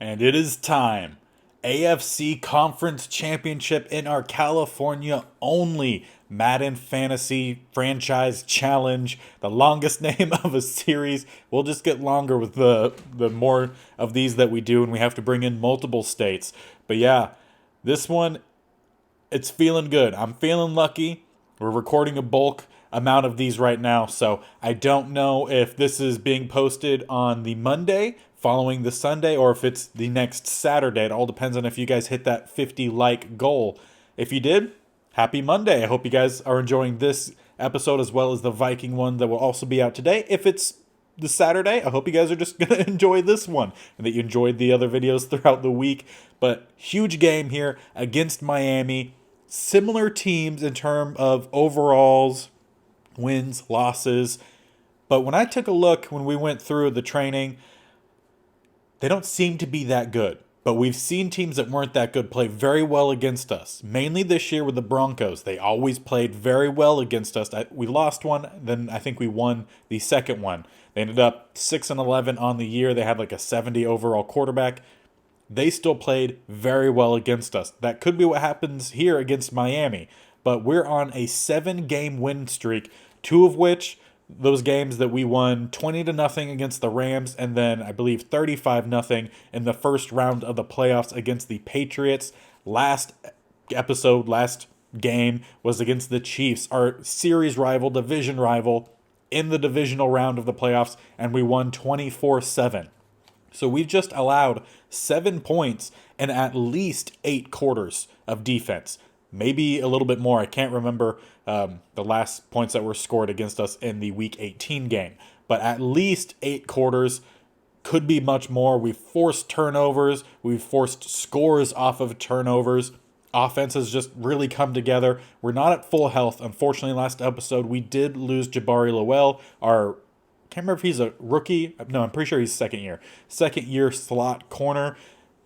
And it is time. AFC Conference Championship in our California only Madden Fantasy Franchise Challenge. The longest name of a series. We'll just get longer with the more of these that we do, and we have to bring in multiple states. But yeah, this one, it's feeling good. I'm feeling lucky. We're recording a bulk amount of these right now, so I don't know if this is being posted on the Monday following the Sunday or if it's the next Saturday. It all depends on if you guys hit that 50 like goal. If you did, happy Monday. I hope you guys are enjoying this episode as well as the Viking one that will also be out today. If it's the Saturday, I hope you guys are just going to enjoy this one and that you enjoyed the other videos throughout the week. But huge game here against Miami. Similar teams in terms of overalls, wins, losses. But when I took a look, when we went through the training, they don't seem to be that good. But we've seen teams that weren't that good play very well against us. Mainly this year with the Broncos. They always played very well against us. We lost one, then I think we won the second one. They ended up 6-11 on the year. They had like a 70 overall quarterback. They still played very well against us. That could be what happens here against Miami. But we're on a 7-game win streak, 2 of which, those games that we won 20-0 against the Rams, and then I believe 35-0 in the first round of the playoffs against the Patriots. Last game was against the Chiefs, our series rival, division rival, in the divisional round of the playoffs, and we won 24-7. So we've just allowed 7 points in at least 8 quarters of defense. Maybe a little bit more. I can't remember the last points that were scored against us in the Week 18 game. But at least 8 quarters, could be much more. We've forced turnovers. We've forced scores off of turnovers. Offense has just really come together. We're not at full health. Unfortunately, last episode, we did lose Jabari Lowell, our... can't remember if he's a rookie. No, I'm pretty sure he's second year. Second year slot corner.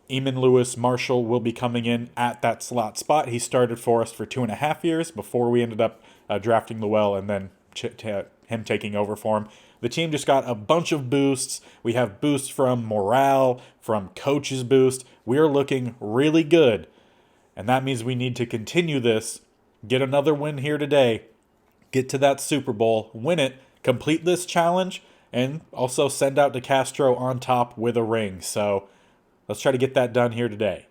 Eamon Lewis Marshall will be coming in at that slot spot. He started for us for 2.5 years before we ended up drafting Lowell and then him taking over for him. The team just got a bunch of boosts. We have boosts from morale, from coaches boost. We're looking really good. And that means we need to continue this, get another win here today, get to that Super Bowl, win it, complete this challenge, and also send out DeCastro on top with a ring. So let's try to get that done here today.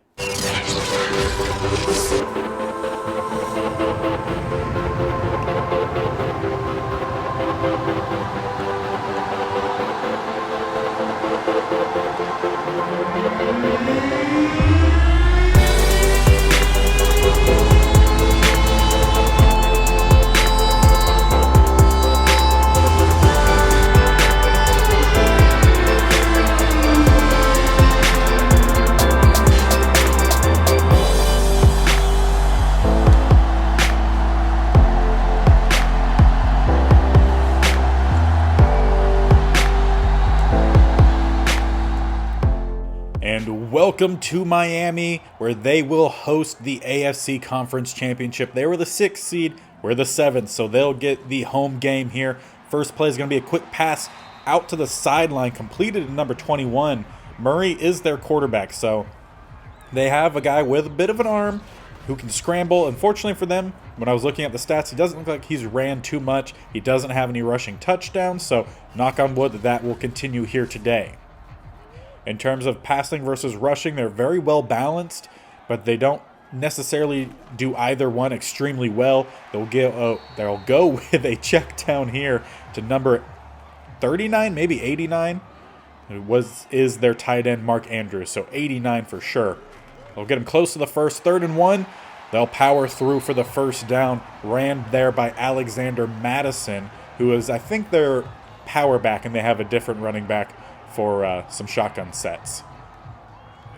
And welcome to Miami, where they will host the AFC Conference Championship. They were the 6th seed, we're the 7th, so they'll get the home game here. First play is going to be a quick pass out to the sideline, completed in number 21. Murray is their quarterback, so they have a guy with a bit of an arm who can scramble. Unfortunately for them, when I was looking at the stats, he doesn't look like he's ran too much. He doesn't have any rushing touchdowns, so knock on wood that will continue here today. In terms of passing versus rushing, they're very well balanced, but they don't necessarily do either one extremely well. They'll go with a check down here to number 39, maybe 89. Is their tight end Mark Andrews, so 89 for sure. They'll get him close to the first, 3rd and 1. They'll power through for the first down, ran there by Alexander Madison, who is, I think, their power back, and they have a different running back for some shotgun sets.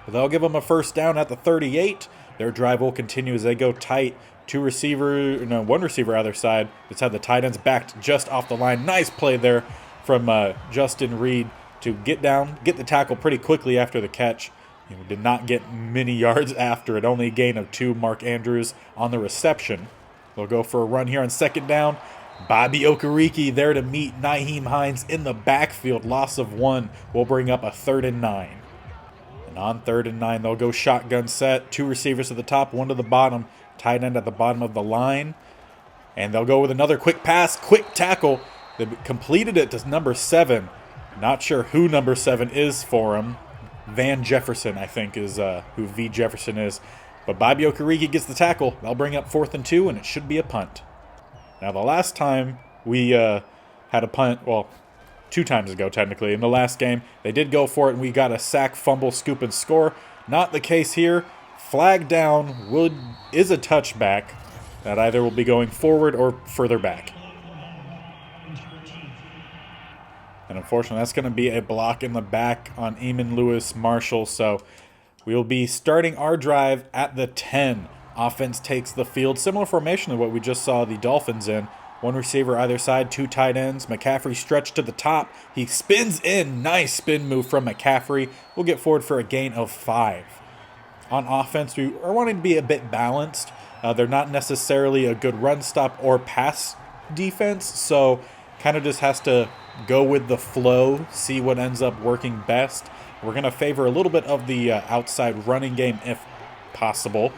They'll give them a first down at the 38. Their drive will continue as they go tight. One receiver either side. That's had the tight ends backed just off the line. Nice play there from Justin Reed to get the tackle pretty quickly after the catch. He did not get many yards after it. Only a gain of 2. Mark Andrews on the reception. They'll go for a run here on second down. Bobby Okereke there to meet Nyheim Hines in the backfield. Loss of 1 will bring up a 3rd and 9. And on 3rd and 9, they'll go shotgun set. 2 receivers at the top, 1 to the bottom. Tight end at the bottom of the line. And they'll go with another quick pass, quick tackle. They completed it to number 7. Not sure who number 7 is for him. Van Jefferson, I think, is who V. Jefferson is. But Bobby Okereke gets the tackle. They'll bring up 4th and 2, and it should be a punt. Now, the last time we had a punt, well, 2 times ago, technically, in the last game, they did go for it, and we got a sack, fumble, scoop, and score. Not the case here. Flag down is a touchback that either will be going forward or further back. And unfortunately, that's going to be a block in the back on Eamon Lewis Marshall. So we'll be starting our drive at the 10. Offense takes the field. Similar formation to what we just saw the Dolphins in. 1 receiver either side, 2 tight ends. McCaffrey stretched to the top. He spins in. Nice spin move from McCaffrey. We'll get forward for a gain of 5. On offense, we are wanting to be a bit balanced. They're not necessarily a good run stop or pass defense, so kind of just has to go with the flow, see what ends up working best. We're going to favor a little bit of the outside running game if possible,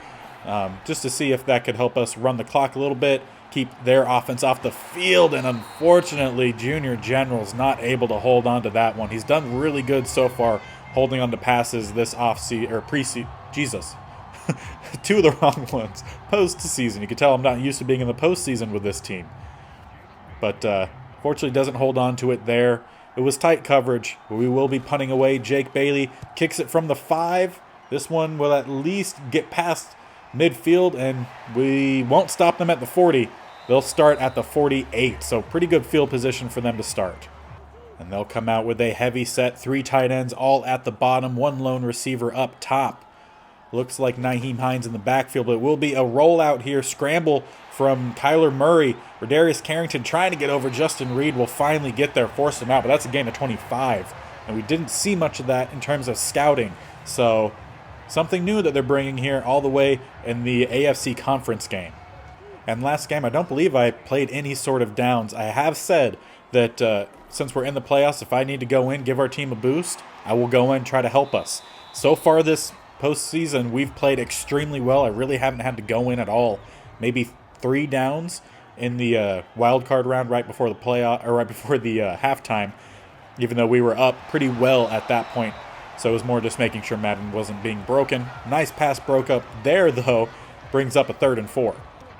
just to see if that could help us run the clock a little bit, keep their offense off the field, and unfortunately, Junior General's not able to hold on to that one. He's done really good so far holding on to passes this offseason, or pre-season. Jesus. 2 of the wrong ones. Post-season. You can tell I'm not used to being in the postseason with this team. But fortunately doesn't hold on to it there. It was tight coverage. We will be punting away. Jake Bailey kicks it from the 5. This one will at least get past midfield, and we won't stop them at the 40. They'll start at the 48. So pretty good field position for them to start. And they'll come out with a heavy set. 3 tight ends all at the bottom. 1 lone receiver up top. Looks like Nyheim Hines in the backfield, but it will be a rollout here. Scramble from Kyler Murray. Rodarius Carrington trying to get over Justin Reed will finally get there, force him out, but that's a gain of 25. And we didn't see much of that in terms of scouting. So something new that they're bringing here all the way in the AFC conference game. And last game, I don't believe I played any sort of downs. I have said that since we're in the playoffs, if I need to go in, give our team a boost, I will go in, try to help us. So far this postseason, we've played extremely well. I really haven't had to go in at all. Maybe 3 downs in the wild card round right before the playoff, or right before the halftime, even though we were up pretty well at that point. So it was more just making sure Madden wasn't being broken. Nice pass broke up there, though. Brings up a 3rd and 4.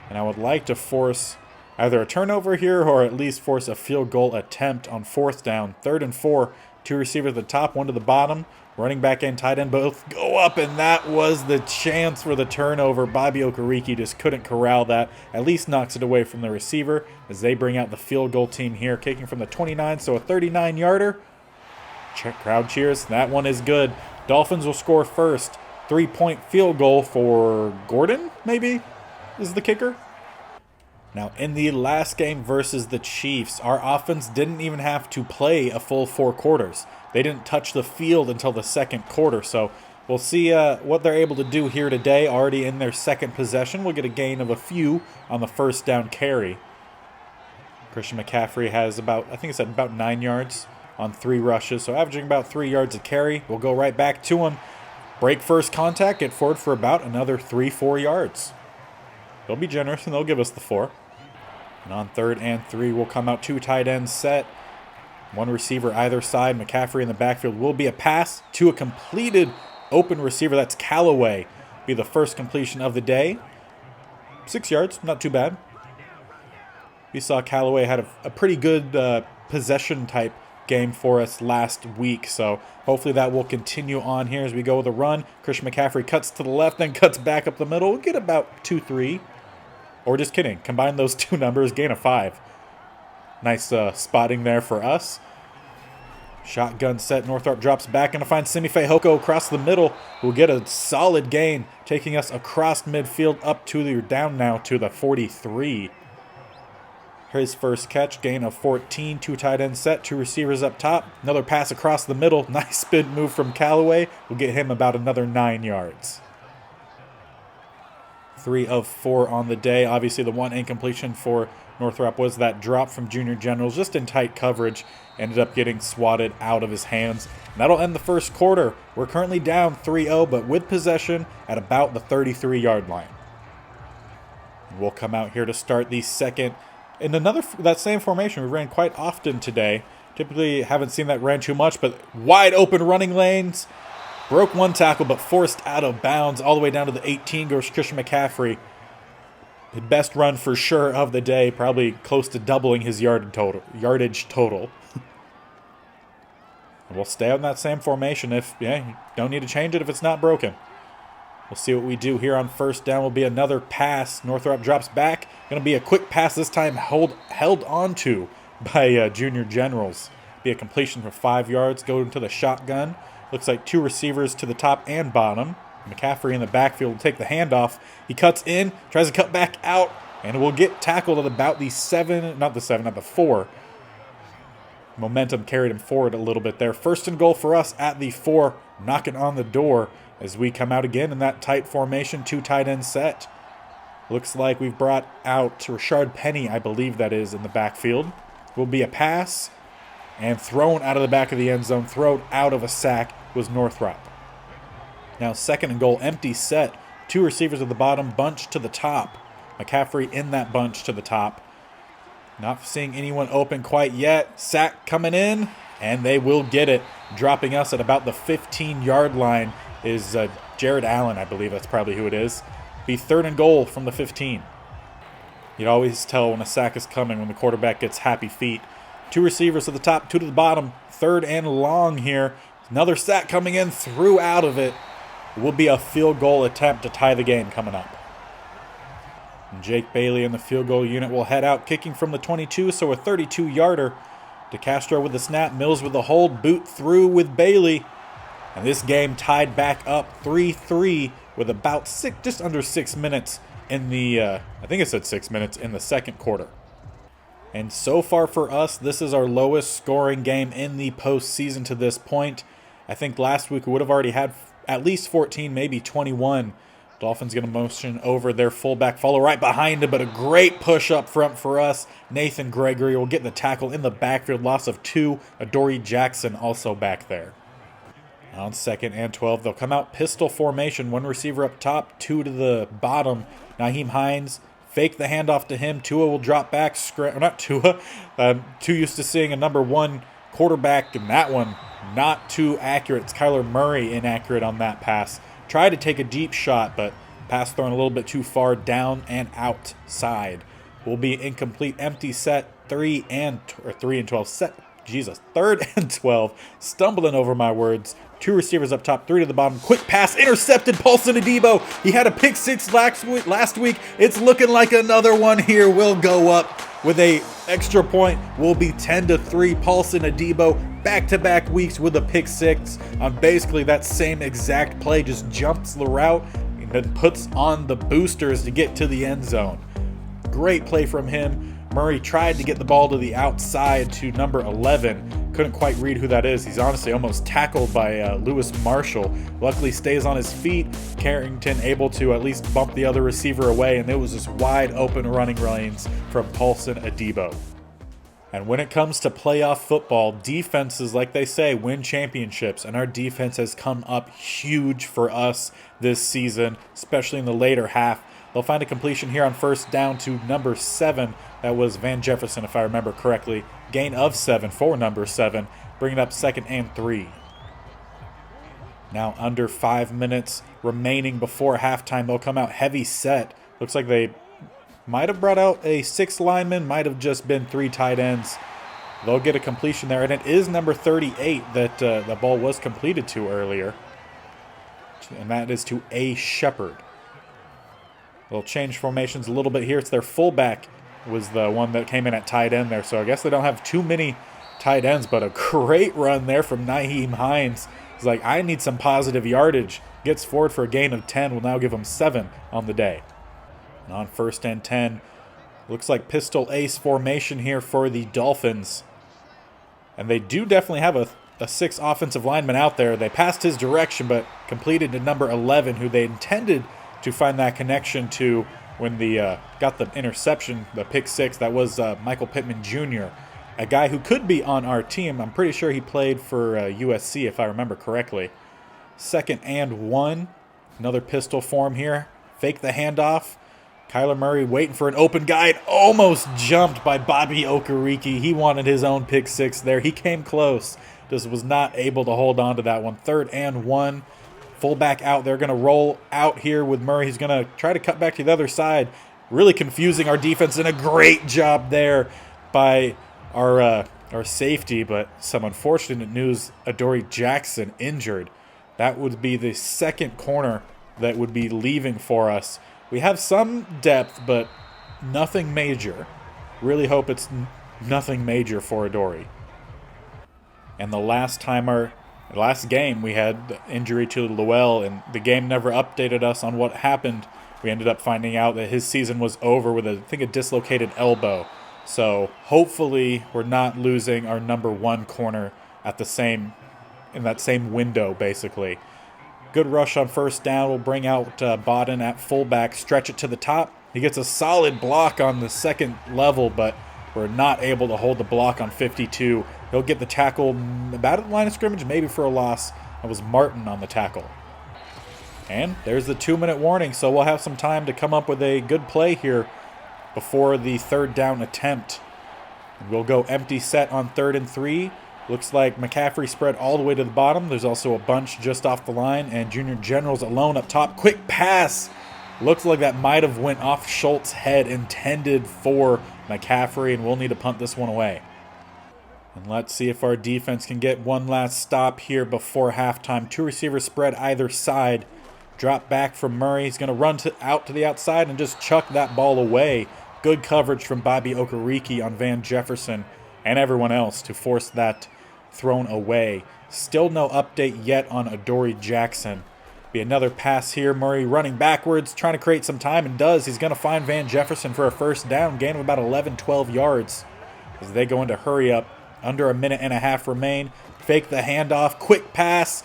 And I would like to force either a turnover here or at least force a field goal attempt on 4th down. 3rd and 4. 2 receivers at the top, 1 to the bottom. Running back and tight end both go up, and that was the chance for the turnover. Bobby Okereke just couldn't corral that. At least knocks it away from the receiver as they bring out the field goal team here, kicking from the 29, so a 39-yarder. Crowd cheers. That one is good. Dolphins will score first. 3-point field goal for Gordon, maybe, is the kicker. Now, in the last game versus the Chiefs, our offense didn't even have to play a full 4 quarters. They didn't touch the field until the 2nd quarter, so we'll see what they're able to do here today. Already in their 2nd possession, we'll get a gain of a few on the 1st down carry. Christian McCaffrey has about 9 yards on 3 rushes, so averaging about 3 yards a carry. We'll go right back to him. Break first contact, get forward for about another 3-4 yards. They'll be generous, and they'll give us the 4. And on 3rd and 3, we'll come out 2 tight ends set. 1 receiver either side. McCaffrey in the backfield will be a pass to a completed open receiver. That's Callaway. Be the first completion of the day. 6 yards, not too bad. We saw Callaway had a pretty good possession type game for us last week, so hopefully that will continue on here as we go with a run. Christian McCaffrey cuts to the left, then cuts back up the middle. We'll get about 2-3. Or just kidding. Combine those 2 numbers, gain of 5. Nice spotting there for us. Shotgun set. Northrop drops back and to find Simi Fehoko across the middle. We'll get a solid gain, taking us across midfield up to the down now to the 43. His first catch, gain of 14. 2 tight ends set, 2 receivers up top. Another pass across the middle. Nice spin move from Callaway. We'll get him about another 9 yards. 3 of 4 on the day. Obviously, the one incompletion for Northrop was that drop from Junior Generals, just in tight coverage. Ended up getting swatted out of his hands. And that'll end the first quarter. We're currently down 3-0, but with possession at about the 33-yard line. We'll come out here to start the second in that same formation we ran quite often today. Typically haven't seen that ran too much, but wide open running lanes. Broke one tackle, but forced out of bounds all the way down to the 18 goes Christian McCaffrey. The best run for sure of the day, probably close to doubling his yardage total. And we'll stay on that same formation you don't need to change it if it's not broken. We'll see what we do here on first down. Will be another pass. Northrop drops back. Going to be a quick pass this time, held onto by Junior Generals. Be a completion for 5 yards. Go into the shotgun. Looks like 2 receivers to the top and bottom. McCaffrey in the backfield will take the handoff. He cuts in, tries to cut back out, and will get tackled at about the 4. Momentum carried him forward a little bit there. First and goal for us at the 4, knocking on the door as we come out again in that tight formation, 2 tight end set. Looks like we've brought out Rashard Penny, I believe that is, in the backfield. Will be a pass, and thrown out of the back of the end zone, thrown out of a sack was Northrop. Now second and goal, empty set. 2 receivers at the bottom, bunch to the top. McCaffrey in that bunch to the top. Not seeing anyone open quite yet. Sack coming in, and they will get it. Dropping us at about the 15-yard line is Jared Allen, I believe that's probably who it is. Be third and goal from the 15. You'd always tell when a sack is coming when the quarterback gets happy feet. 2 receivers to the top, 2 to the bottom. Third and long here. Another sack coming in, threw out of it. It will be a field goal attempt to tie the game coming up. And Jake Bailey in the field goal unit will head out, kicking from the 22, so a 32-yarder. DeCastro with the snap, Mills with the hold, boot through with Bailey. And this game tied back up 3-3 with about just under 6 minutes in the, I think it said 6 minutes in the second quarter. And so far for us, this is our lowest scoring game in the postseason to this point. I think last week we would have already had at least 14, maybe 21. Dolphins going to motion over their fullback, follow right behind him, but a great push up front for us. Nathan Gregory will get the tackle in the backfield, loss of 2. Adoree Jackson also back there. On second and 12, they'll come out pistol formation. 1 receiver up top, 2 to the bottom. Nyheim Hines, fake the handoff to him. Tua will drop back. Not Tua. Too used to seeing a number 1 quarterback, and that one not too accurate. It's Kyler Murray inaccurate on that pass. Tried to take a deep shot, but pass thrown a little bit too far down and outside. Will be incomplete, empty set, 3 and 12 set. Jesus, 3rd and 12. Stumbling over my words. 2 receivers up top, 3 to the bottom. Quick pass, intercepted. Paulson Adebo. He had a pick 6 last week. It's looking like another one here will go up with a extra point. Will be 10-3. Paulson Adebo back-to-back weeks with a pick 6 on basically that same exact play. Just jumps the route and then puts on the boosters to get to the end zone. Great play from him. Murray tried to get the ball to the outside to number 11. Couldn't quite read who that is. He's honestly almost tackled by Lewis Marshall. Luckily stays on his feet. Carrington able to at least bump the other receiver away, and it was just wide open running lanes from Paulson Adebo. And when it comes to playoff football, defenses, like they say, win championships. And our defense has come up huge for us this season, especially in the later half. They'll find a completion here on first down to number 7. That was Van Jefferson, if I remember correctly. Gain of 7 for number 7. Bring it up 2nd and 3. Now under 5 minutes remaining before halftime. They'll come out heavy set. Looks like they might have brought out a 6 lineman. Might have just been 3 tight ends. They'll get a completion there. And it is number 38 that the ball was completed to earlier. And that is to A. Shepard. They'll change formations a little bit here. It's their fullback was the one that came in at tight end there. So I guess they don't have too many tight ends, but a great run there from Nyheim Hines. He's like, I need some positive yardage. Gets forward for a gain of 10. Will now give him 7 on the day. And on 1st and 10, looks like pistol ace formation here for the Dolphins. And they do definitely have a 6 offensive lineman out there. They passed his direction, but completed to number 11, who they intended to find that connection to when the got the interception, the pick six. That was Michael Pittman Jr., a guy who could be on our team. I'm pretty sure he played for USC, if I remember correctly. 2nd and 1. Another pistol form here. Fake the handoff. Kyler Murray waiting for an open guy. Almost jumped by Bobby Okereke. He wanted his own pick six there. He came close. Just was not able to hold on to that one. 3rd and 1. Fullback out. They're going to roll out here with Murray. He's going to try to cut back to the other side. Really confusing our defense, and a great job there by our safety. But some unfortunate news, Adoree Jackson injured. That would be the 2nd corner that would be leaving for us. We have some depth, but nothing major. Really hope it's nothing major for Adoree. And the last game, we had the injury to Llewell, and the game never updated us on what happened. We ended up finding out that his season was over with, I think, a dislocated elbow. So hopefully we're not losing our number 1 corner in that same window, basically. Good rush on 1st down. We'll bring out Bodden at fullback, stretch it to the top. He gets a solid block on the 2nd level, but we're not able to hold the block on 52. He'll get the tackle about at the line of scrimmage, maybe for a loss. That was Martin on the tackle. And there's the 2-minute warning, so we'll have some time to come up with a good play here before the 3rd down attempt. We'll go empty set on 3rd and 3. Looks like McCaffrey spread all the way to the bottom. There's also a bunch just off the line, and Junior General's alone up top. Quick pass. Looks like that might have went off Schultz's head, intended for McCaffrey, and we'll need to punt this one away. And let's see if our defense can get one last stop here before halftime. 2 receivers spread either side. Drop back from Murray. He's going to run out to the outside and just chuck that ball away. Good coverage from Bobby Okereke on Van Jefferson and everyone else to force that thrown away. Still no update yet on Adoree Jackson. Be another pass here. Murray running backwards, trying to create some time, and does. He's going to find Van Jefferson for a 1st down, gain of about 11, 12 yards as they go into hurry up. Under a minute and a half remain. Fake the handoff, quick pass,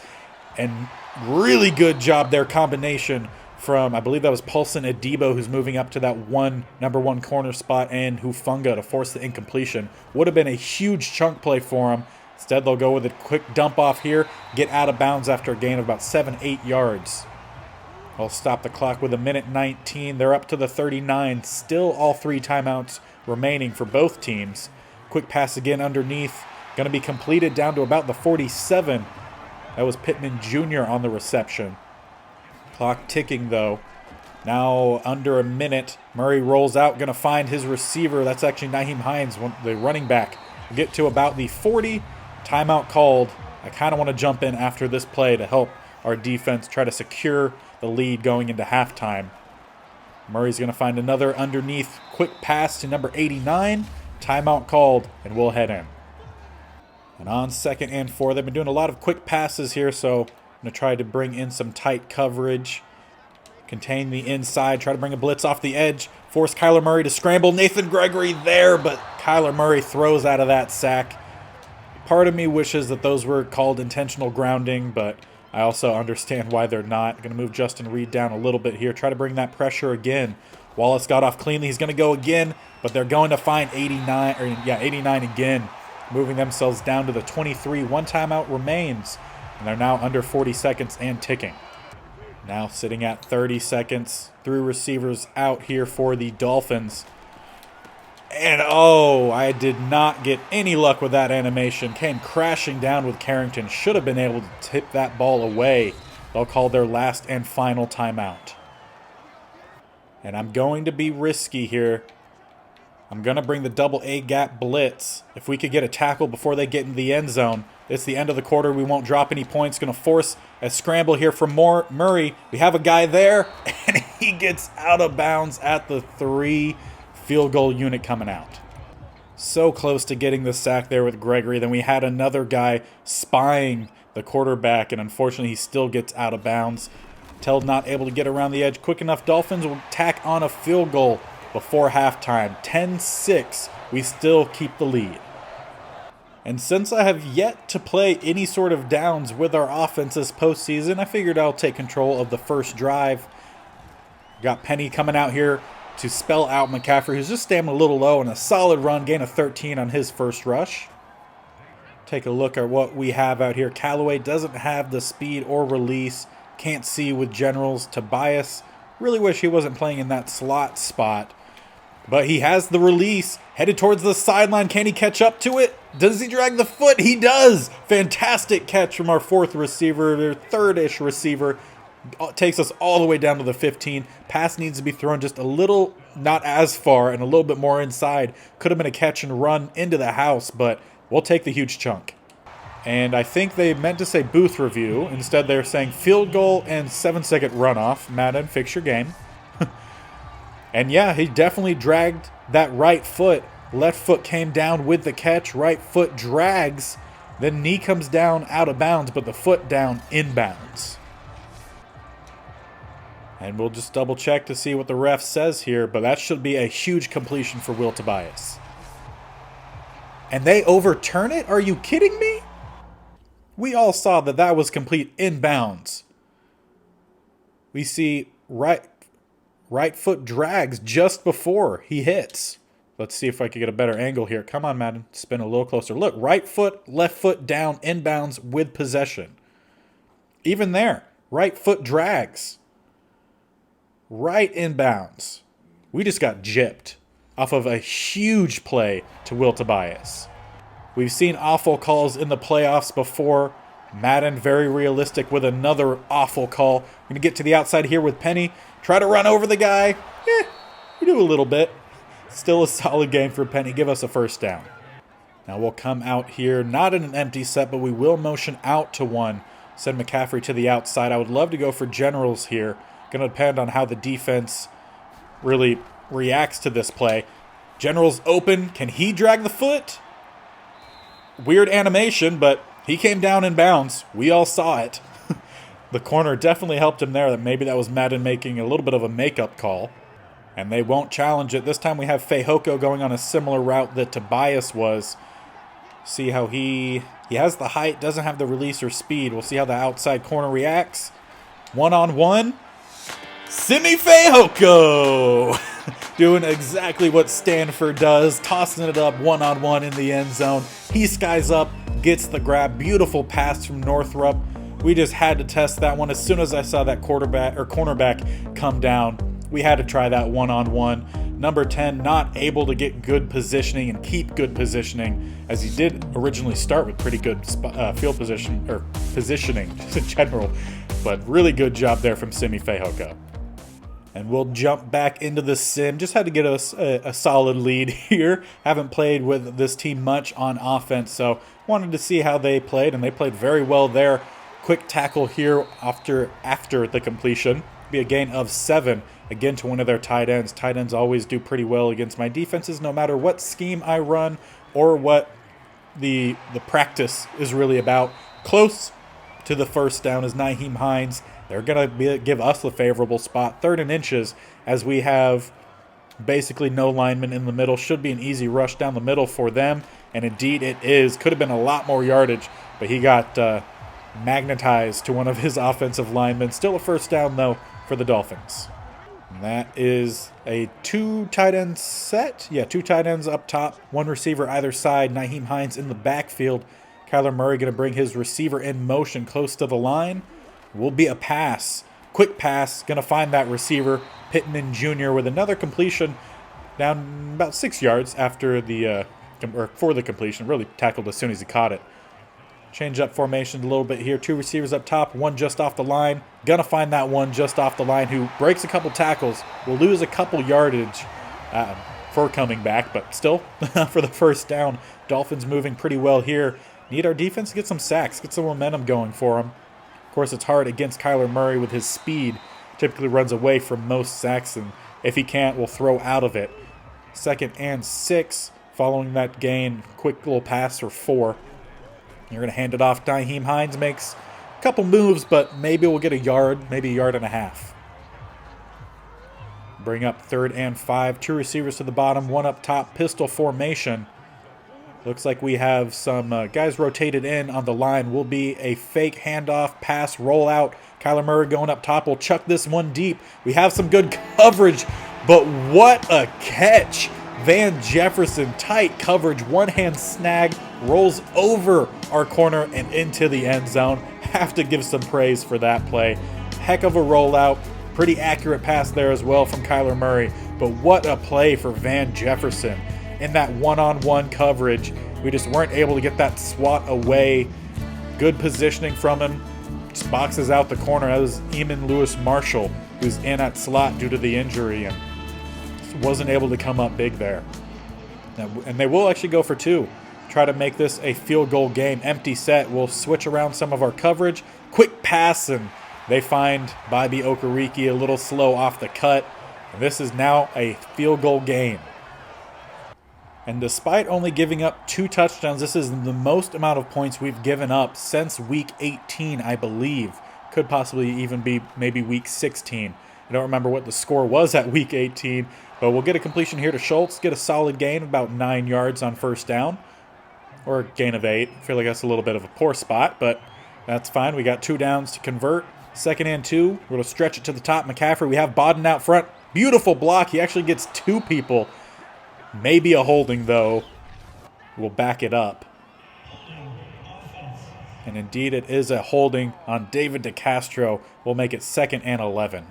and really good job there. Combination from, I believe that was Paulson Adebo, who's moving up to that number 1 corner spot, and Hufanga to force the incompletion. Would have been a huge chunk play for him. Instead, they'll go with a quick dump off here, get out of bounds after a gain of about 7, 8 yards. I'll stop the clock with 1:19. They're up to the 39. Still all 3 timeouts remaining for both teams. Quick pass again underneath. Going to be completed down to about the 47. That was Pittman Jr. on the reception. Clock ticking, though. Now under a minute. Murray rolls out. Going to find his receiver. That's actually Nyheim Hines, the running back. We'll get to about the 40. Timeout called. I kind of want to jump in after this play to help our defense try to secure the lead going into halftime. Murray's going to find another underneath quick pass to number 89. Timeout called, and we'll head in. And on 2nd and 4, they've been doing a lot of quick passes here, so I'm going to try to bring in some tight coverage. Contain the inside, try to bring a blitz off the edge. Force Kyler Murray to scramble. Nathan Gregory there, but Kyler Murray throws out of that sack. Part of me wishes that those were called intentional grounding, but I also understand why they're not. Going to move Justin Reed down a little bit here. Try to bring that pressure again. Wallace got off cleanly. He's going to go again, but they're going to find 89 again, moving themselves down to the 23. 1 timeout remains, and they're now under 40 seconds and ticking. Now sitting at 30 seconds. 3 receivers out here for the Dolphins. And I did not get any luck with that animation. Came crashing down with Carrington. Should have been able to tip that ball away. They'll call their last and final timeout. And I'm going to be risky here. I'm going to bring the double A gap blitz. If we could get a tackle before they get in the end zone, it's the end of the quarter. We won't drop any points. Going to force a scramble here from Murray. We have a guy there, and he gets out of bounds at the 3. Field goal unit coming out. So close to getting the sack there with Gregory. Then we had another guy spying the quarterback, and unfortunately he still gets out of bounds. Tell not able to get around the edge quick enough. Dolphins will tack on a field goal before halftime. 10-6. We still keep the lead. And since I have yet to play any sort of downs with our offense this postseason, I figured I'll take control of the first drive. Got Penny coming out here to spell out McCaffrey, who's just staying a little low, and a solid run, gain of 13 on his first rush. Take a look at what we have out here. Callaway doesn't have the speed or release. Can't see with generals. Tobias, really wish he wasn't playing in that slot spot. But he has the release. Headed towards the sideline. Can he catch up to it? Does he drag the foot? He does! Fantastic catch from our fourth receiver, their third-ish receiver. Takes us all the way down to the 15. Pass needs to be thrown just a little, not as far, and a little bit more inside. Could have been a catch and run into the house, but we'll take the huge chunk. And I think they meant to say booth review. Instead, they're saying field goal and 7-second runoff. Madden, fix your game. And yeah, he definitely dragged that right foot. Left foot came down with the catch. Right foot drags. Then knee comes down out of bounds, but the foot down inbounds. And we'll just double check to see what the ref says here, but that should be a huge completion for Will Tobias. And they overturn it? Are you kidding me? We all saw that that was complete inbounds. We see right foot drags just before he hits. Let's see if I can get a better angle here. Come on, Madden. Spin a little closer. Look, right foot, left foot down, inbounds with possession. Even there, right foot drags. Right inbounds. We just got gypped off of a huge play to Will Tobias. We've seen awful calls in the playoffs before. Madden, very realistic with another awful call. We're going to get to the outside here with Penny. Try to run over the guy. We do a little bit. Still a solid game for Penny. Give us a first down. Now we'll come out here, not in an empty set, but we will motion out to one. Send McCaffrey to the outside. I would love to go for generals here. Going to depend on how the defense really reacts to this play. General's open. Can he drag the foot? Weird animation, but he came down in bounds. We all saw it. The corner definitely helped him there. That maybe that was Madden making a little bit of a makeup call. And they won't challenge it. This time we have Fehoko going on a similar route that Tobias was. See how he has the height, doesn't have the release or speed. We'll see how the outside corner reacts. One-on-one. Simi Fehoko! Doing exactly what Stanford does. Tossing it up one-on-one in the end zone. He skies up, gets the grab. Beautiful pass from Northrup. We just had to test that one. As soon as I saw that cornerback come down, we had to try that one-on-one. Number 10 not able to get good positioning and keep good positioning, as he did originally start with pretty good field position or positioning just in general. But really good job there from Simi Fehoko. And we'll jump back into the sim. Just had to get us a solid lead here. Haven't played with this team much on offense, so wanted to see how they played, and they played very well there. Quick tackle here after the completion. Be a gain of 7, again to one of their tight ends. Tight ends always do pretty well against my defenses, no matter what scheme I run or what the practice is really about. Close to the first down is Nyheim Hines. They're going to give us the favorable spot, 3rd and inches, as we have basically no linemen in the middle. Should be an easy rush down the middle for them, and indeed it is. Could have been a lot more yardage, but he got magnetized to one of his offensive linemen. Still a first down, though, for the Dolphins. And that is a 2 tight end set. Yeah, 2 tight ends up top, 1 receiver either side. Nyheim Hines in the backfield. Kyler Murray going to bring his receiver in motion close to the line. Will be a pass. Quick pass. Going to find that receiver. Pittman Jr. with another completion down about 6 yards after for the completion. Really tackled as soon as he caught it. Change up formation a little bit here. 2 receivers up top, 1 just off the line. Gonna find that one just off the line who breaks a couple tackles. Will lose a couple yardage for coming back, but still for the first down. Dolphins moving pretty well here. Need our defense to get some sacks, get some momentum going for them. Of course, it's hard against Kyler Murray with his speed. Typically runs away from most sacks, and if he can't, we'll throw out of it. 2nd and 6 following that gain. Quick little pass for 4. You're going to hand it off. Nyheim Hines makes a couple moves, but maybe we'll get a yard, maybe a yard and a half. Bring up 3rd and 5. 2 receivers to the bottom, 1 up top. Pistol formation. Looks like we have some guys rotated in on the line. Will be a fake handoff, pass, rollout. Kyler Murray going up top will chuck this one deep. We have some good coverage, but what a catch. Van Jefferson, tight coverage, one-hand snag, rolls over our corner and into the end zone. Have to give some praise for that play. Heck of a rollout. Pretty accurate pass there as well from Kyler Murray. But what a play for Van Jefferson. In that one-on-one coverage, we just weren't able to get that swat away. Good positioning from him. Just boxes out the corner. That was Eamon Lewis Marshall, who's in at slot due to the injury and wasn't able to come up big there. And they will actually go for two. Try to make this a field goal game. Empty set. We'll switch around some of our coverage. Quick pass, and they find Bobby Okereke a little slow off the cut. And this is now a field goal game. And despite only giving up 2 touchdowns, this is the most amount of points we've given up since week 18, I believe. Could possibly even be maybe week 16. I don't remember what the score was at week 18, but we'll get a completion here to Schultz, get a solid gain, about 9 yards on first down, or a gain of 8. I feel like that's a little bit of a poor spot, but that's fine. We got 2 downs to convert. 2nd and 2. We're going to stretch it to the top. McCaffrey, we have Bodden out front. Beautiful block. He actually gets 2 people. Maybe a holding, though. We'll back it up. And indeed, it is a holding on David DeCastro. We'll make it 2nd and 11.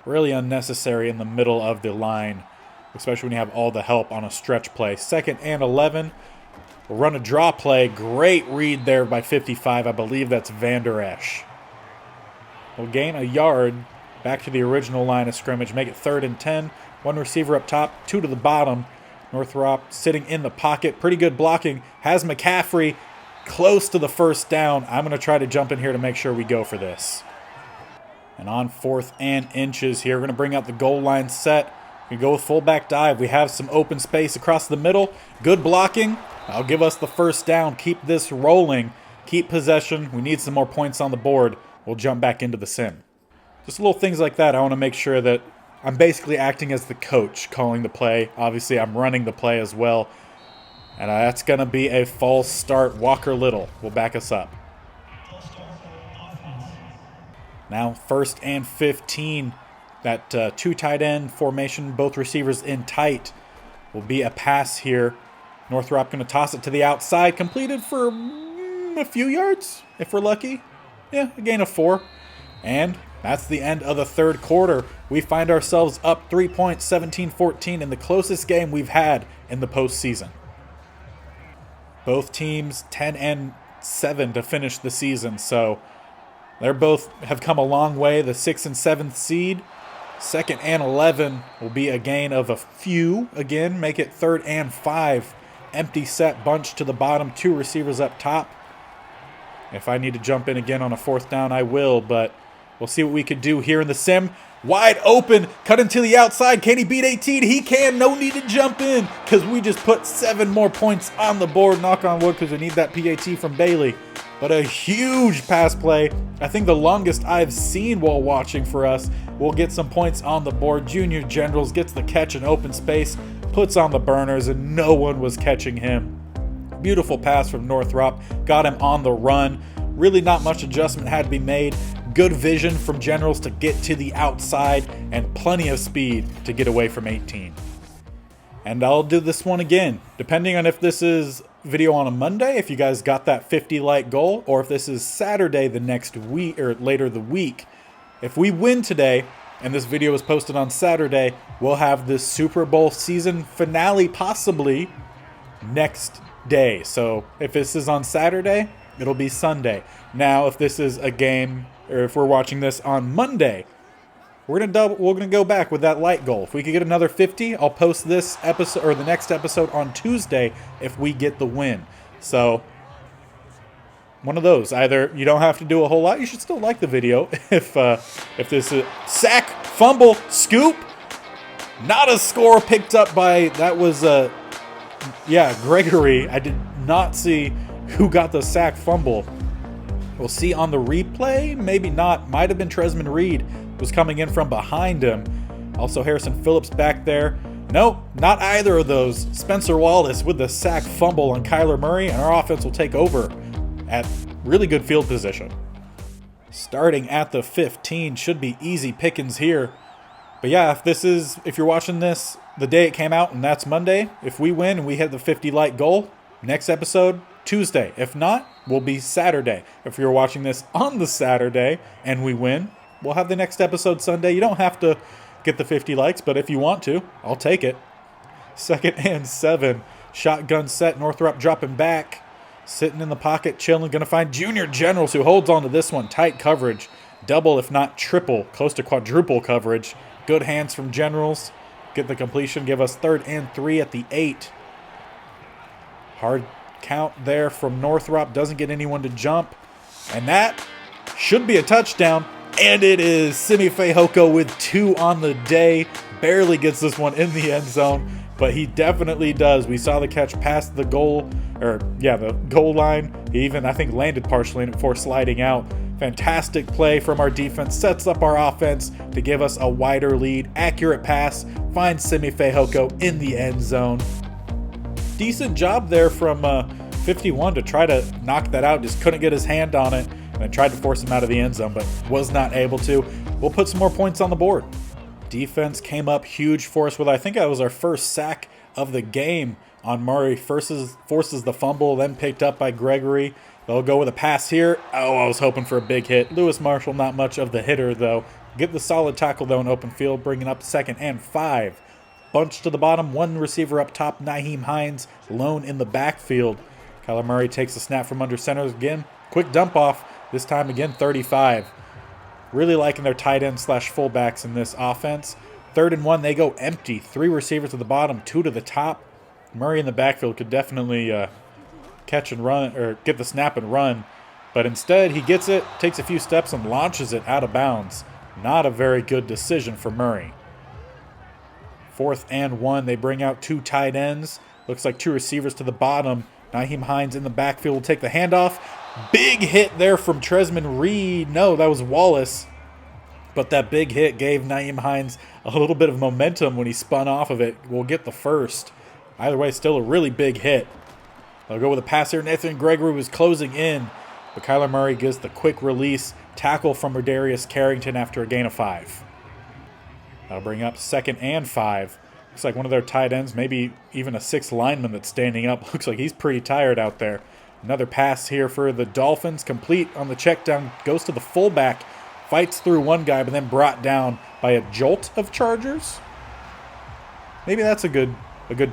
Really unnecessary in the middle of the line, especially when you have all the help on a stretch play. 2nd and 11. We'll run a draw play. Great read there by 55. I believe that's Van Der Esch. We'll gain a yard back to the original line of scrimmage. Make it 3rd and 10. 1 receiver up top, 2 to the bottom. Northrop sitting in the pocket. Pretty good blocking. Has McCaffrey close to the first down. I'm going to try to jump in here to make sure we go for this. And on 4th and inches here, we're going to bring out the goal line set. We go with fullback dive. We have some open space across the middle. Good blocking. That'll give us the first down. Keep this rolling. Keep possession. We need some more points on the board. We'll jump back into the sim. Just little things like that. I want to make sure that I'm basically acting as the coach calling the play. Obviously, I'm running the play as well. And that's going to be a false start. Walker Little will back us up. Now 1st and 15. That 2 tight end formation, both receivers in tight, will be a pass here. Northrop going to toss it to the outside. Completed for a few yards, if we're lucky. Yeah, a gain of 4. And that's the end of the 3rd quarter. We find ourselves up 3 points, 17-14, in the closest game we've had in the postseason. Both teams 10-7 to finish the season, so they're both have come a long way. The 6th and 7th seed. 2nd and 11 will be a gain of a few. Again, make it 3rd and 5. Empty set, bunch to the bottom, 2 receivers up top. If I need to jump in again on a 4th down, I will, but we'll see what we could do here in the sim. Wide open, cut into the outside. Can he beat 18? He can. No need to jump in because we just put 7 more points on the board. Knock on wood, because we need that PAT from Bailey. But a huge pass play. I think the longest I've seen while watching for us. We'll get some points on the board. Junior Generals gets the catch in open space, puts on the burners, and no one was catching him. Beautiful pass from Northrop. Got him on the run. Really not much adjustment had to be made. Good vision from Generals to get to the outside, and plenty of speed to get away from 18. And I'll do this one again, depending on if this is video on a Monday, if you guys got that 50 like goal, or if this is Saturday the next week or later the week. If we win today and this video is posted on Saturday, we'll have this Super Bowl season finale possibly next day. So if this is on Saturday, it'll be Sunday. Now, if this is a game, or if we're watching this on Monday, we're gonna go back with that light goal. If we could get another 50, I'll post this episode or the next episode on Tuesday if we get the win. So one of those. Either you don't have to do a whole lot. You should still like the video if this is sack, fumble, scoop. Not a score picked up by, that was Gregory. I did not see who got the sack fumble. We'll see on the replay. Maybe not. Might have been Tresman Reed. Was coming in from behind him. Also Harrison Phillips back there. Nope, not either of those. Spencer Wallace with the sack fumble on Kyler Murray, and our offense will take over at really good field position. Starting at the 15, should be easy pickings here. But yeah, if you're watching this the day it came out, and that's Monday, if we win and we hit the 50 like goal, next episode, Tuesday. If not, will be Saturday. If you're watching this on the Saturday and we win, we'll have the next episode Sunday. You don't have to get the 50 likes, but if you want to, I'll take it. 2nd and 7. Shotgun set, Northrop dropping back. Sitting in the pocket, chilling, going to find Junior Generals, who holds on to this one. Tight coverage. Double, if not triple, close to quadruple coverage. Good hands from Generals. Get the completion, give us 3rd and 3 at the 8. Hard count there from Northrop. Doesn't get anyone to jump. And that should be a touchdown. And it is. Simi Fehoko with 2 on the day. Barely gets this one in the end zone, but he definitely does. We saw the catch past the goal, the goal line. He even, I think, landed partially in it before sliding out. Fantastic play from our defense. Sets up our offense to give us a wider lead. Accurate pass. Finds Simi Fehoko in the end zone. Decent job there from 51 to try to knock that out. Just couldn't get his hand on it. And then tried to force him out of the end zone, but was not able to. We'll put some more points on the board. Defense came up huge for us with, I think that was our first sack of the game on Murray. Forces the fumble, then picked up by Gregory. They'll go with a pass here. Oh, I was hoping for a big hit. Lewis Marshall, not much of the hitter, though. Get the solid tackle, though, in open field, bringing up 2nd and 5. Bunch to the bottom, 1 receiver up top. Nyheim Hines, lone in the backfield. Kyler Murray takes the snap from under center again. Quick dump off. This time again, 35. Really liking their tight end / fullbacks in this offense. 3rd and 1, they go empty. 3 receivers to the bottom, 2 to the top. Murray in the backfield could definitely catch and run, or get the snap and run. But instead, he gets it, takes a few steps, and launches it out of bounds. Not a very good decision for Murray. 4th and 1, they bring out 2 tight ends. Looks like 2 receivers to the bottom. Nyheim Hines in the backfield will take the handoff. Big hit there from Tresman Reed. No, that was Wallace. But that big hit gave Nyheim Hines a little bit of momentum when he spun off of it. We'll get the first. Either way, still a really big hit. They'll go with a pass here. Nathan Gregory was closing in, but Kyler Murray gives the quick release. Tackle from Rodarius Carrington after a gain of 5. That'll bring up 2nd and 5. Looks like one of their tight ends, maybe even a 6th lineman that's standing up. Looks like he's pretty tired out there. Another pass here for the Dolphins, complete on the check down, goes to the fullback, fights through one guy, but then brought down by a jolt of Chargers. Maybe that's a good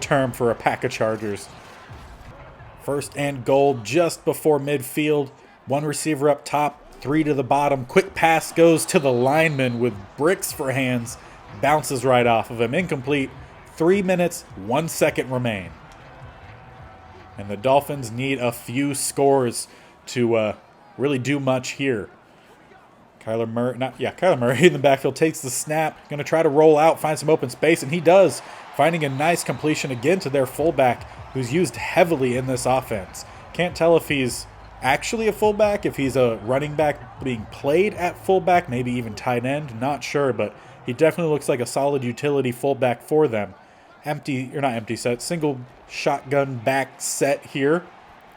term for a pack of Chargers. 1st and goal just before midfield. 1 receiver up top, 3 to the bottom. Quick pass goes to the lineman with bricks for hands. Bounces right off of him. Incomplete. 3 minutes, 1 second remain. And the Dolphins need a few scores to really do much here. Kyler Murray in the backfield takes the snap. Going to try to roll out, find some open space, and he does. Finding a nice completion again to their fullback, who's used heavily in this offense. Can't tell if he's actually a fullback, if he's a running back being played at fullback, maybe even tight end. Not sure, but he definitely looks like a solid utility fullback for them. Single shotgun back set here.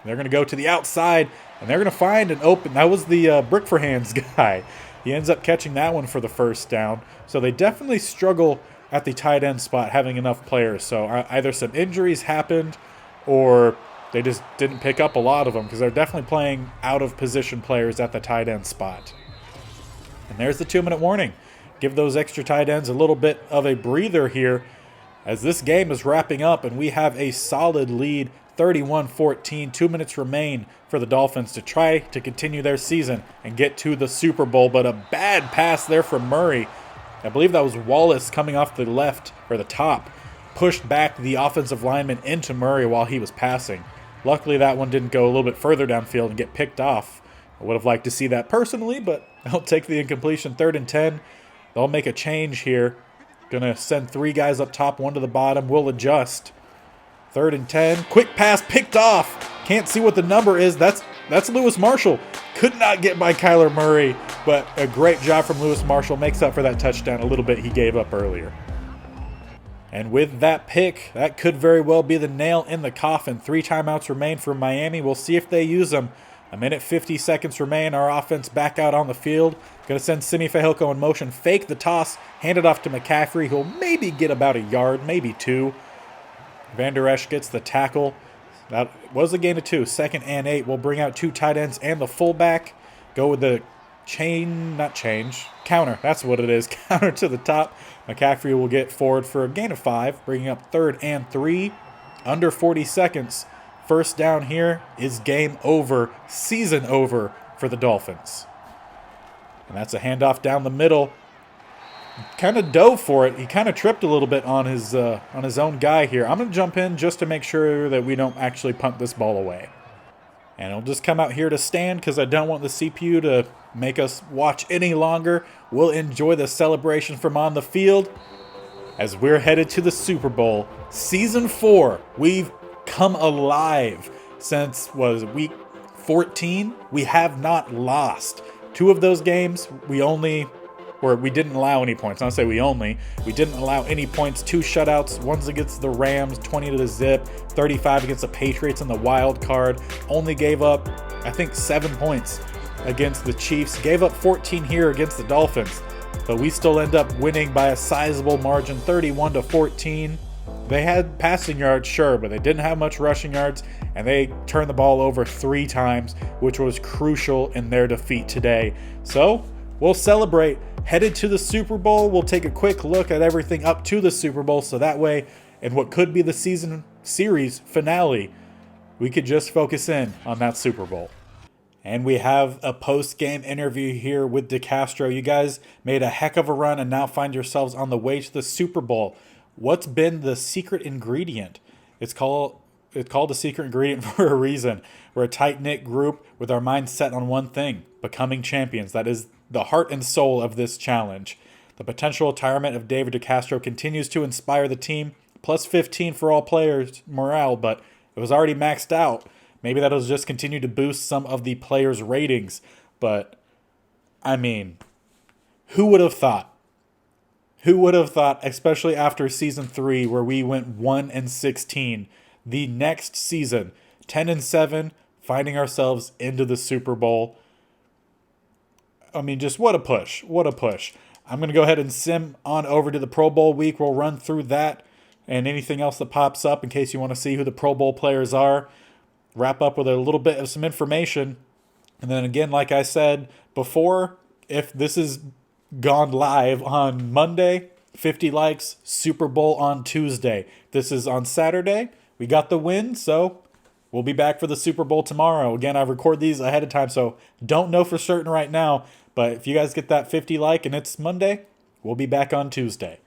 They're going to go to the outside, and they're going to find an open. That was the brick for hands guy. He ends up catching that one for the first down. So they definitely struggle at the tight end spot having enough players. So either some injuries happened or they just didn't pick up a lot of them, because they're definitely playing out of position players at the tight end spot. And there's the 2-minute warning. Give those extra tight ends a little bit of a breather here as this game is wrapping up and we have a solid lead, 31-14. 2 minutes remain for the Dolphins to try to continue their season and get to the Super Bowl. But a bad pass there from Murray. I believe that was Wallace coming off the left or the top. Pushed back the offensive lineman into Murray while he was passing. Luckily that one didn't go a little bit further downfield and get picked off. I would have liked to see that personally, but I'll take the incompletion. 3rd and 10. They'll make a change here. Gonna send 3 guys up top, 1 to the bottom. We'll adjust. 3rd and 10. Quick pass picked off. Can't see what the number is. That's Lewis Marshall. Could not get by Kyler Murray, but a great job from Lewis Marshall. Makes up for that touchdown a little bit he gave up earlier. And with that pick, that could very well be the nail in the coffin. 3 timeouts remain for Miami. We'll see if they use them. A minute 50 seconds remain. Our offense back out on the field. Going to send Simi Fehoko in motion. Fake the toss. Hand it off to McCaffrey, who'll maybe get about a yard, maybe 2. Van Der Esch gets the tackle. That was a gain of 2. 2nd and 8. We'll bring out 2 tight ends and the fullback. Go with the counter. That's what it is. Counter to the top. McCaffrey will get forward for a gain of 5, bringing up 3rd and 3. Under 40 seconds. First down here is game over, season over for the Dolphins. And that's a handoff down the middle. Kind of dove for it. He kind of tripped a little bit on his own guy here. I'm going to jump in just to make sure that we don't actually punt this ball away. And I'll just come out here to stand because I don't want the CPU to make us watch any longer. We'll enjoy the celebration from on the field as we're headed to the Super Bowl. Season 4. We've come alive since, week 14? We have not lost. 2 of those games, we didn't allow any points. I'll say we didn't allow any points. 2 shutouts. One's against the Rams, 20 to the zip. 35 against the Patriots in the wild card. Only gave up, I think, 7 points against the Chiefs. Gave up 14 here against the Dolphins. But we still end up winning by a sizable margin, 31 to 14. They had passing yards, sure, but they didn't have much rushing yards, and they turned the ball over 3 times, which was crucial in their defeat today. So, we'll celebrate. Headed to the Super Bowl, we'll take a quick look at everything up to the Super Bowl, so that way, in what could be the season series finale, we could just focus in on that Super Bowl. And we have a post-game interview here with DeCastro. You guys made a heck of a run and now find yourselves on the way to the Super Bowl. What's been the secret ingredient? It's called the secret ingredient for a reason. We're a tight-knit group with our minds set on one thing, becoming champions. That is the heart and soul of this challenge. The potential retirement of David DeCastro continues to inspire the team. Plus 15 for all players morale, but it was already maxed out. Maybe that'll just continue to boost some of the players' ratings. But, I mean, who would have thought? Who would have thought, especially after season 3 where we went 1-16, the next season, 10-7, finding ourselves into the Super Bowl. I mean, just what a push. What a push. I'm going to go ahead and sim on over to the Pro Bowl week. We'll run through that and anything else that pops up in case you want to see who the Pro Bowl players are. Wrap up with a little bit of some information. And then again, like I said before, if this is gone live on Monday, 50 likes, Super Bowl on Tuesday. This is on Saturday. We got the win, so we'll be back for the Super Bowl tomorrow. Again, I record these ahead of time, so don't know for certain right now. But if you guys get that 50 like and it's Monday, we'll be back on Tuesday.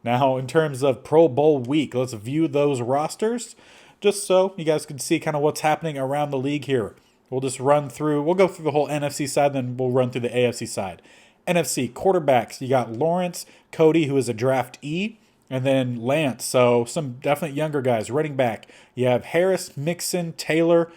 Now, in terms of Pro Bowl week, let's view those rosters just so you guys can see kind of what's happening around the league here. We'll go through the whole NFC side, then we'll run through the AFC side. NFC quarterbacks, you got Lawrence, Cody, who is a draftee, and then Lance, so some definite younger guys. Running back, you have Harris, Mixon, Taylor,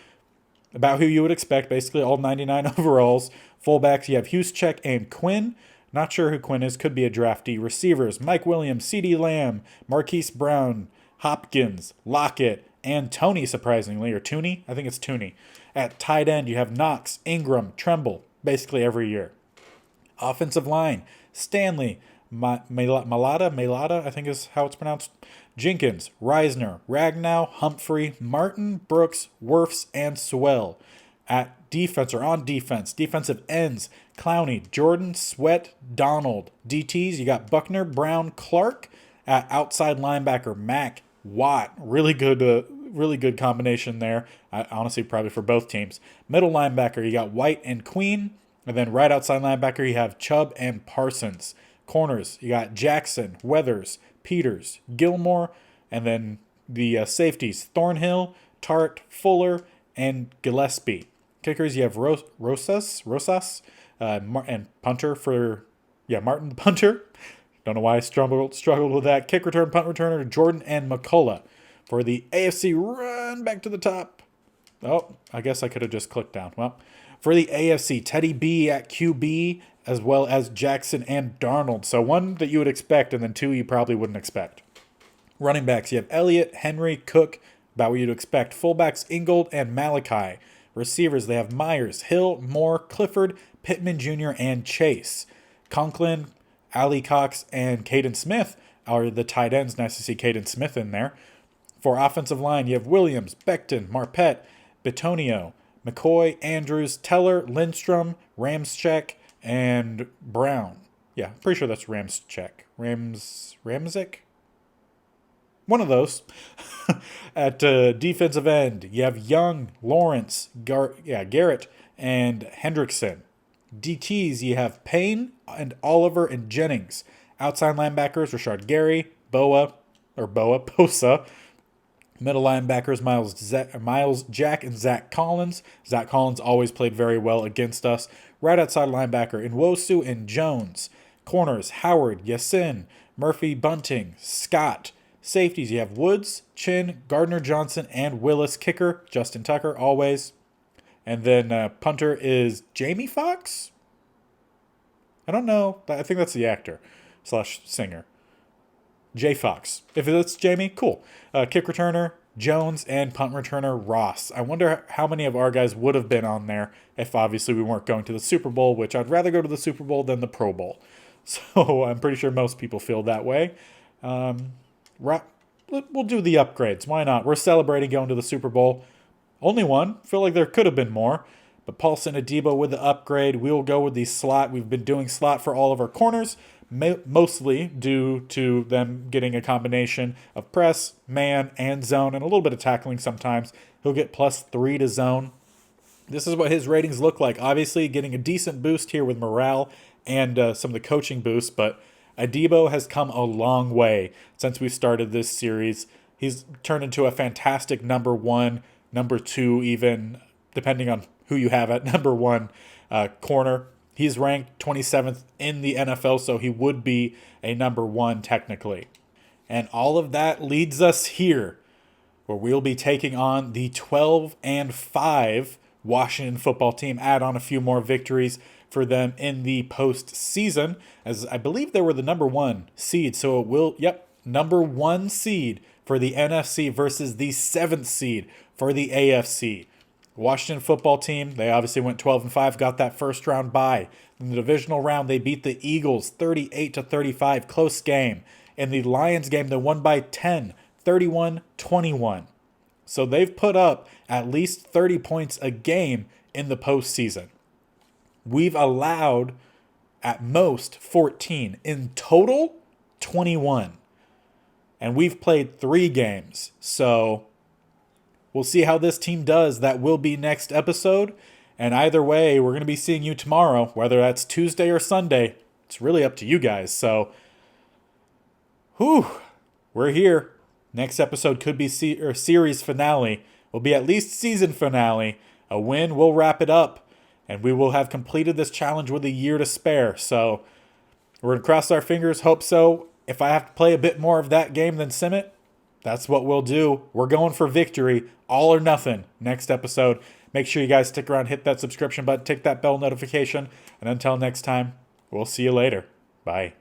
about who you would expect, basically all 99 overalls. Fullbacks, you have Juszczyk and Quinn. Not sure who Quinn is, could be a draftee. Receivers, Mike Williams, CeeDee Lamb, Marquise Brown, Hopkins, Lockett, and Tony, surprisingly, or Tooney? I think it's Tooney. At tight end, you have Knox, Ingram, Tremble, basically every year. Offensive line, Stanley, Malata, I think is how it's pronounced. Jenkins, Reisner, Ragnow, Humphrey, Martin, Brooks, Wirfs, and Swell. At defense, or on defense, defensive ends, Clowney, Jordan, Sweat, Donald. DTs, you got Buckner, Brown, Clark. At outside linebacker, Mack, Watt. Really good combination there. Honestly, probably for both teams. Middle linebacker, you got White and Queen. And then right outside linebacker, you have Chubb and Parsons. Corners, you got Jackson, Weathers, Peters, Gilmore. And then the safeties, Thornhill, Tart, Fuller, and Gillespie. Kickers, you have Rosas, and punter for, Martin the punter. Don't know why I struggled with that. Kick return, punt returner, Jordan and McCullough. For the AFC, run back to the top. Oh, I guess I could have just clicked down. Well, for the AFC, Teddy B at QB, as well as Jackson and Darnold. So one that you would expect, and then 2 you probably wouldn't expect. Running backs, you have Elliott, Henry, Cook, about what you'd expect. Fullbacks, Ingold and Malachi. Receivers, they have Myers, Hill, Moore, Clifford, Pittman Jr., and Chase. Conklin, Ali Cox, and Caden Smith are the tight ends. Nice to see Caden Smith in there. For offensive line, you have Williams, Becton, Marpet, Bitonio, McCoy, Andrews, Teller, Lindstrom, Ramczyk, and Brown. Yeah, pretty sure that's Ramczyk. Ramczyk? One of those. At defensive end, you have Young, Lawrence, Garrett, and Hendrickson. DTs, you have Payne and Oliver and Jennings. Outside linebackers, Rashard Gary, Bosa. Middle linebackers, Miles Jack, and Zach Collins. Zach Collins always played very well against us. Right outside linebacker, Nwosu and Jones. Corners, Howard, Yasin, Murphy, Bunting, Scott. Safeties, you have Woods, Chin, Gardner Johnson, and Willis. Kicker, Justin Tucker, always. And then punter is Jamie Foxx? I don't know. I think that's the actor / singer. J Fox. If it's Jamie, cool. Kick returner, Jones, and punt returner, Ross. I wonder how many of our guys would have been on there if obviously we weren't going to the Super Bowl, which I'd rather go to the Super Bowl than the Pro Bowl. So I'm pretty sure most people feel that way. We'll do the upgrades. Why not? We're celebrating going to the Super Bowl. Only one. Feel like there could have been more. But Paulson Adebo with the upgrade. We will go with the slot. We've been doing slot for all of our corners, mostly due to them getting a combination of press, man, and zone, and a little bit of tackling sometimes. He'll get +3 to zone. This is what his ratings look like. Obviously, getting a decent boost here with morale and some of the coaching boosts, but Adebo has come a long way since we started this series. He's turned into a fantastic number 1, number 2 even, depending on who you have at number 1 corner. He's ranked 27th in the NFL, so he would be a number 1 technically. And all of that leads us here, where we'll be taking on the 12-5 Washington football team. Add on a few more victories for them in the postseason, as I believe they were the number 1 seed. So it will, number 1 seed for the NFC versus the 7th seed for the AFC. Washington football team, they obviously went 12-5, got that first round bye. In the divisional round, they beat the Eagles 38-35, close game. In the Lions game, they won by 10, 31-21. So they've put up at least 30 points a game in the postseason. We've allowed at most 14. In total, 21. And we've played 3 games. So we'll see how this team does. That will be next episode. And either way, we're going to be seeing you tomorrow, whether that's Tuesday or Sunday. It's really up to you guys. So, we're here. Next episode could be series finale. Will be at least season finale. A win will wrap it up. And we will have completed this challenge with a year to spare. So, we're going to cross our fingers. Hope so. If I have to play a bit more of that game than Sim It, that's what we'll do. We're going for victory. All or nothing. Next episode. Make sure you guys stick around, hit that subscription button, tick that bell notification. And until next time, we'll see you later. Bye.